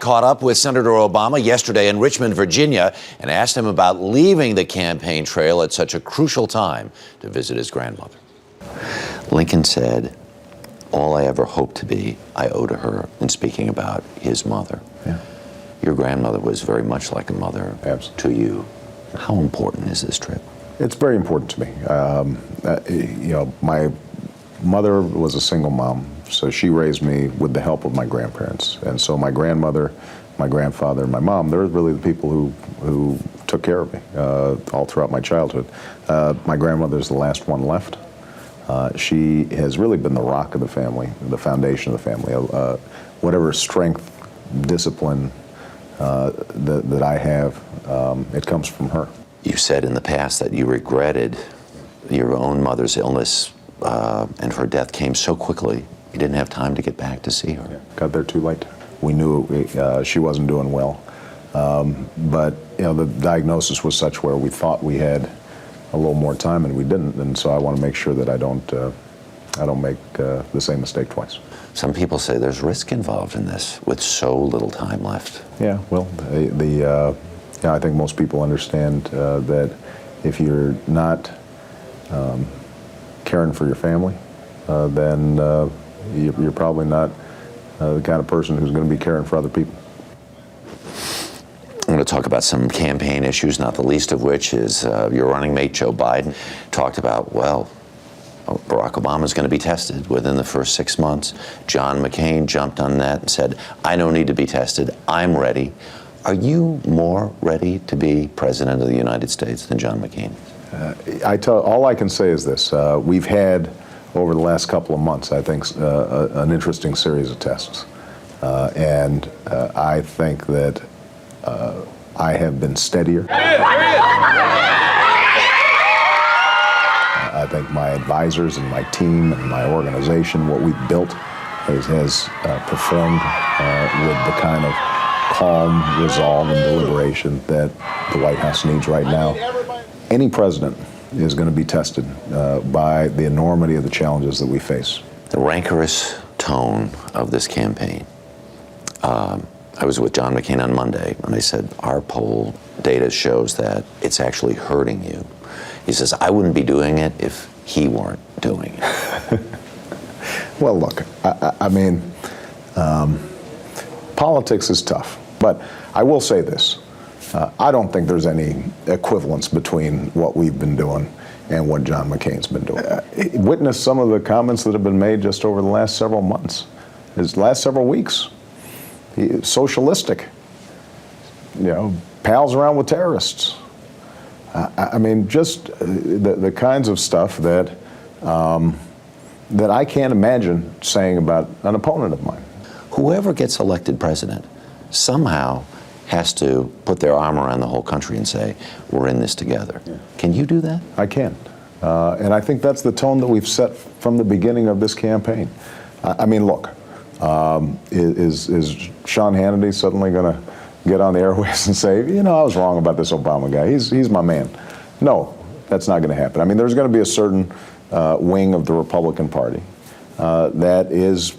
caught up with Senator Obama yesterday in Richmond, Virginia, and asked him about leaving the campaign trail at such a crucial time to visit his grandmother. Lincoln said, "All I ever hoped to be, I owe to her," in speaking about his mother. Yeah. Your grandmother was very much like a mother to you. How important is this trip? It's very important to me. My mother was a single mom, so she raised me with the help of my grandparents. And so my grandmother, my grandfather, and my mom, they're really the people who took care of me all throughout my childhood. My grandmother's the last one left. She has really been the rock of the family, the foundation of the family. Whatever strength, discipline that I have, it comes from her. You said in the past that you regretted your own mother's illness, and her death came so quickly, you didn't have time to get back to see her. Yeah, got there too late. We knew she wasn't doing well, but the diagnosis was such where we thought we had a little more time, and we didn't. And so I want to make sure that I don't make the same mistake twice. Some people say there's risk involved in this with so little time left. Yeah, well, I think most people understand that if you're not caring for your family, then you're probably not the kind of person who's going to be caring for other people. I'm going to talk about some campaign issues, not the least of which is your running mate, Joe Biden, talked about, Barack Obama's going to be tested within the first 6 months. John McCain jumped on that and said, I don't need to be tested. I'm ready. Are you more ready to be president of the United States than John McCain? All I can say is this. We've had, over the last couple of months, I think, an interesting series of tests. And I think that I have been steadier. I think my advisors and my team and my organization, what we've built, has performed with the kind of calm resolve and deliberation that the White House needs right now. Any president is going to be tested by the enormity of the challenges that we face. The rancorous tone of this campaign. I was with John McCain on Monday, and I said, our poll data shows that it's actually hurting you. He says, I wouldn't be doing it if he weren't doing it. Well, look, I mean, politics is tough, but I will say this. I don't think there's any equivalence between what we've been doing and what John McCain's been doing. Witness some of the comments that have been made just over the last several months, his last several weeks. Socialistic, pals around with terrorists. I mean, just the kinds of stuff that I can't imagine saying about an opponent of mine. Whoever gets elected president somehow has to put their arm around the whole country and say, we're in this together. Yeah. Can you do that? I can. And I think that's the tone that we've set from the beginning of this campaign. I mean, look, is Sean Hannity suddenly going to get on the airways and say, I was wrong about this Obama guy. He's my man. No, that's not going to happen. I mean, there's going to be a certain wing of the Republican Party that is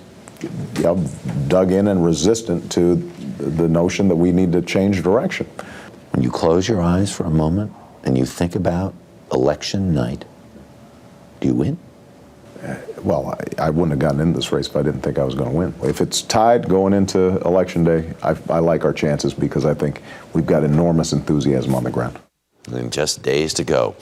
dug in and resistant to the notion that we need to change direction. When you close your eyes for a moment and you think about election night, do you win? Well, I wouldn't have gotten into this race if I didn't think I was going to win. If it's tied going into Election Day, I like our chances because I think we've got enormous enthusiasm on the ground. And just days to go.